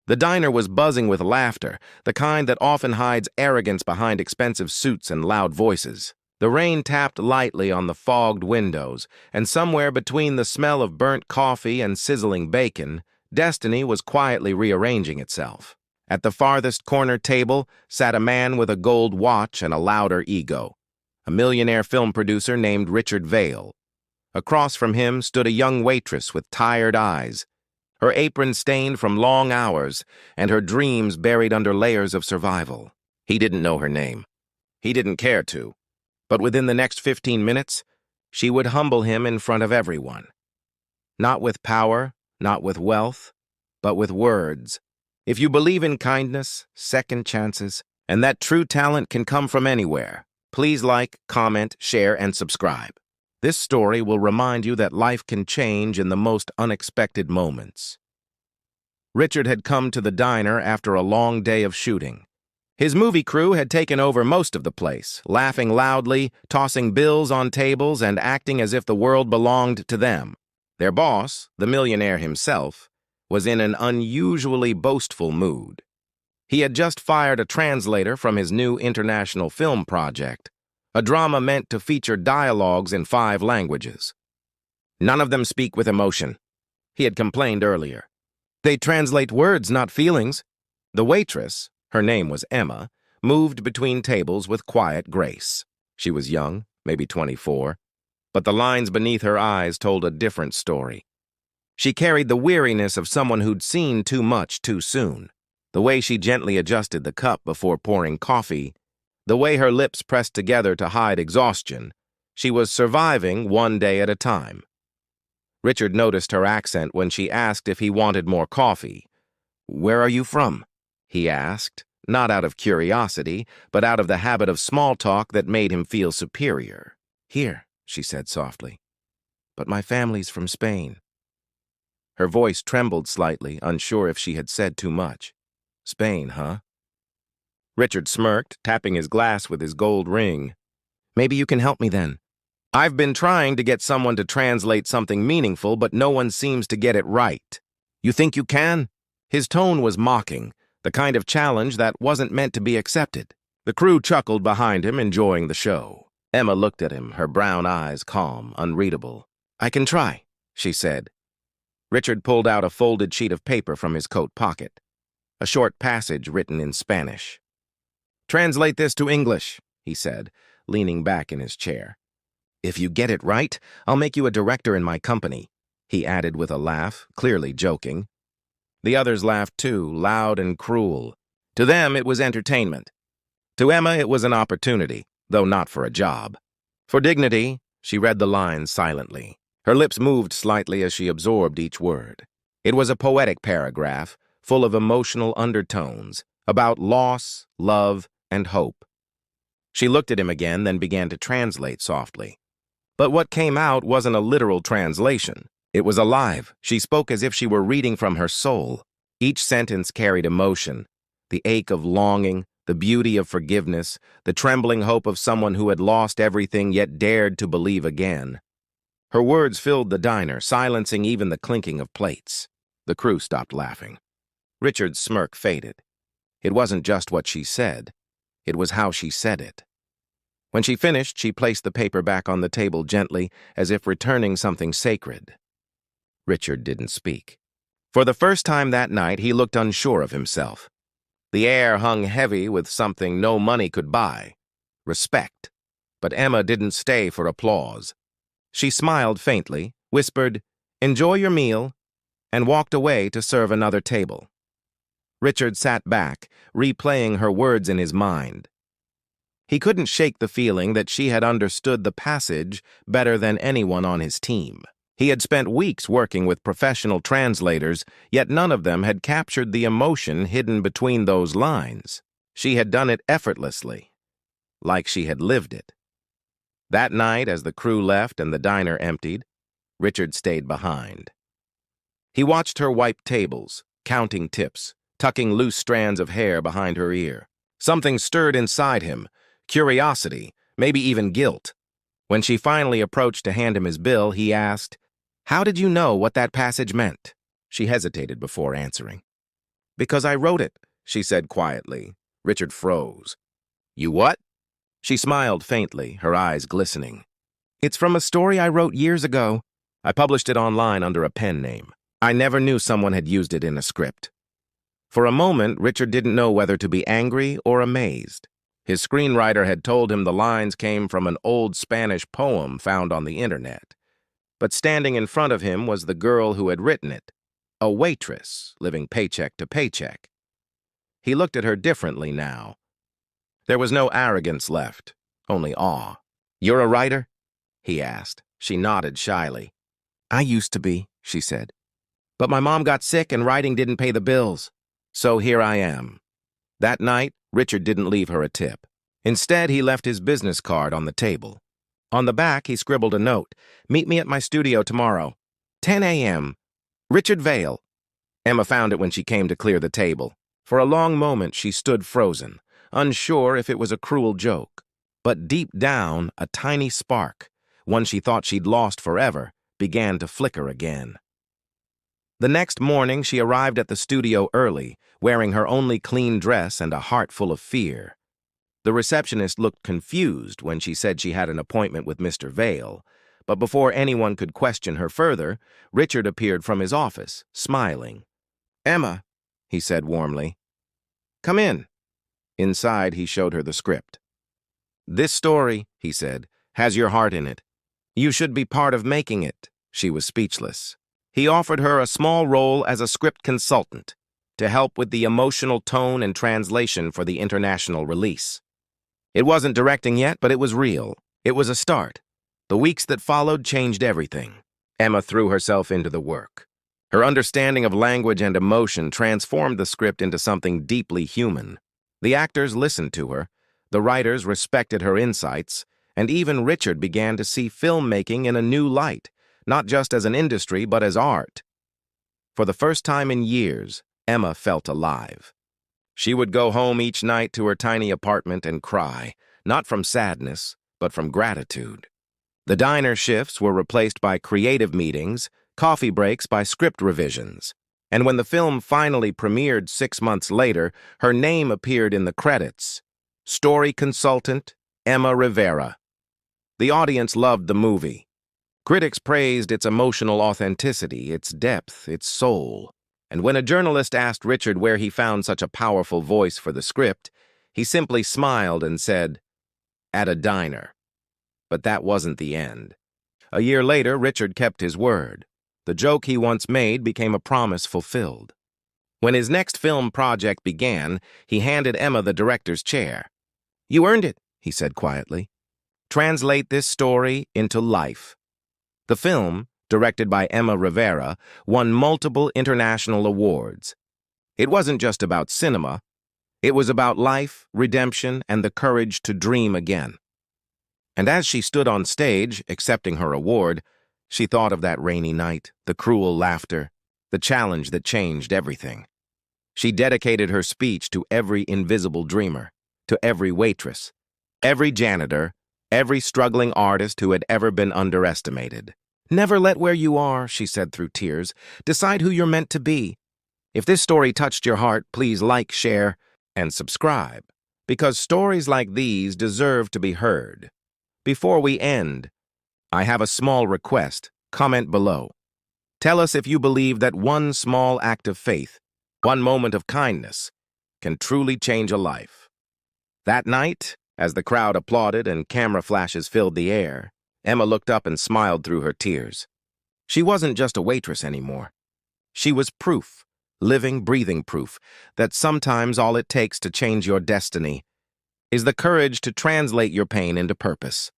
The diner was buzzing with laughter, the kind that often hides arrogance behind expensive suits and loud voices. The rain tapped lightly on the fogged windows, and somewhere between the smell of burnt coffee and sizzling bacon, destiny was quietly rearranging itself. At the farthest corner table sat a man with a gold watch and a louder ego, a millionaire film producer named Richard Vale. Across from him stood a young waitress with tired eyes, her apron stained from long hours and her dreams buried under layers of survival. He didn't know her name. He didn't care to. But within the next 15 minutes, she would humble him in front of everyone. Not with power, not with wealth, but with words. If you believe in kindness, second chances, and that true talent can come from anywhere, please like, comment, share, and subscribe. This story will remind you that life can change in the most unexpected moments. Richard had come to the diner after a long day of shooting. His movie crew had taken over most of the place, laughing loudly, tossing bills on tables, and acting as if the world belonged to them. Their boss, the millionaire himself, was in an unusually boastful mood. He had just fired a translator from his new international film project, a drama meant to feature dialogues in 5 languages. None of them speak with emotion, he had complained earlier. They translate words, not feelings. The waitress, her name was Emma, moved between tables with quiet grace. She was young, maybe 24, but the lines beneath her eyes told a different story. She carried the weariness of someone who'd seen too much too soon. The way she gently adjusted the cup before pouring coffee, the way her lips pressed together to hide exhaustion, she was surviving one day at a time. Richard noticed her accent when she asked if he wanted more coffee. "Where are you from?" he asked, not out of curiosity, but out of the habit of small talk that made him feel superior. "Here," she said softly. "But my family's from Spain." Her voice trembled slightly, unsure if she had said too much. "Spain, huh?" Richard smirked, tapping his glass with his gold ring. "Maybe you can help me then. I've been trying to get someone to translate something meaningful, but no one seems to get it right. You think you can?" His tone was mocking, the kind of challenge that wasn't meant to be accepted. The crew chuckled behind him, enjoying the show. Emma looked at him, her brown eyes calm, unreadable. "I can try," she said. Richard pulled out a folded sheet of paper from his coat pocket, a short passage written in Spanish. "Translate this to English," he said, leaning back in his chair. "If you get it right, I'll make you a director in my company," he added with a laugh, clearly joking. The others laughed too, loud and cruel. To them, it was entertainment. To Emma, it was an opportunity, though not for a job. For dignity, she read the lines silently. Her lips moved slightly as she absorbed each word. It was a poetic paragraph, full of emotional undertones, about loss, love, and hope. She looked at him again, then began to translate softly. But what came out wasn't a literal translation. It was alive. She spoke as if she were reading from her soul. Each sentence carried emotion, the ache of longing, the beauty of forgiveness, the trembling hope of someone who had lost everything yet dared to believe again. Her words filled the diner, silencing even the clinking of plates. The crew stopped laughing. Richard's smirk faded. It wasn't just what she said. It was how she said it. When she finished, she placed the paper back on the table gently, as if returning something sacred. Richard didn't speak. For the first time that night, he looked unsure of himself. The air hung heavy with something no money could buy: respect. But Emma didn't stay for applause. She smiled faintly, whispered, "Enjoy your meal," and walked away to serve another table. Richard sat back, replaying her words in his mind. He couldn't shake the feeling that she had understood the passage better than anyone on his team. He had spent weeks working with professional translators, yet none of them had captured the emotion hidden between those lines. She had done it effortlessly, like she had lived it. That night, as the crew left and the diner emptied, Richard stayed behind. He watched her wipe tables, counting tips, tucking loose strands of hair behind her ear. Something stirred inside him, curiosity, maybe even guilt. When she finally approached to hand him his bill, he asked, "How did you know what that passage meant?" She hesitated before answering. Because I wrote it, she said quietly. Richard froze. You what? She smiled faintly, her eyes glistening. It's from a story I wrote years ago. I published it online under a pen name. I never knew someone had used it in a script. For a moment, Richard didn't know whether to be angry or amazed. His screenwriter had told him the lines came from an old Spanish poem found on the internet. But standing in front of him was the girl who had written it, a waitress living paycheck to paycheck. He looked at her differently now. There was no arrogance left, only awe. You're a writer? He asked. She nodded shyly. I used to be, she said. But my mom got sick and writing didn't pay the bills. So here I am. That night, Richard didn't leave her a tip. Instead, he left his business card on the table. On the back, he scribbled a note. Meet me at my studio tomorrow. 10 a.m. Richard Vale. Emma found it when she came to clear the table. For a long moment, she stood frozen, unsure if it was a cruel joke. But deep down, a tiny spark, one she thought she'd lost forever, began to flicker again. The next morning, she arrived at the studio early, wearing her only clean dress and a heart full of fear. The receptionist looked confused when she said she had an appointment with Mr. Vale, but before anyone could question her further, Richard appeared from his office, smiling. Emma, he said warmly. Come in. Inside, he showed her the script. This story, he said, has your heart in it. You should be part of making it. She was speechless. He offered her a small role as a script consultant to help with the emotional tone and translation for the international release. It wasn't directing yet, but it was real. It was a start. The weeks that followed changed everything. Emma threw herself into the work. Her understanding of language and emotion transformed the script into something deeply human. The actors listened to her, the writers respected her insights, and even Richard began to see filmmaking in a new light, not just as an industry, but as art. For the first time in years, Emma felt alive. She would go home each night to her tiny apartment and cry, not from sadness, but from gratitude. The diner shifts were replaced by creative meetings, coffee breaks by script revisions. And when the film finally premiered 6 months later, her name appeared in the credits. Story consultant, Emma Rivera. The audience loved the movie. Critics praised its emotional authenticity, its depth, its soul. And when a journalist asked Richard where he found such a powerful voice for the script, he simply smiled and said, at a diner. But that wasn't the end. A year later, Richard kept his word. The joke he once made became a promise fulfilled. When his next film project began, he handed Emma the director's chair. You earned it, he said quietly. Translate this story into life. The film, directed by Emma Rivera, won multiple international awards. It wasn't just about cinema. It was about life, redemption, and the courage to dream again. And as she stood on stage, accepting her award, she thought of that rainy night, the cruel laughter, the challenge that changed everything. She dedicated her speech to every invisible dreamer, to every waitress, every janitor, every struggling artist who had ever been underestimated. Never let where you are, she said through tears. Decide who you're meant to be. If this story touched your heart, please like, share, and subscribe, because stories like these deserve to be heard. Before we end, I have a small request. Comment below. Tell us if you believe that one small act of faith, one moment of kindness, can truly change a life. That night, as the crowd applauded and camera flashes filled the air, Emma looked up and smiled through her tears. She wasn't just a waitress anymore. She was proof, living, breathing proof, that sometimes all it takes to change your destiny is the courage to translate your pain into purpose.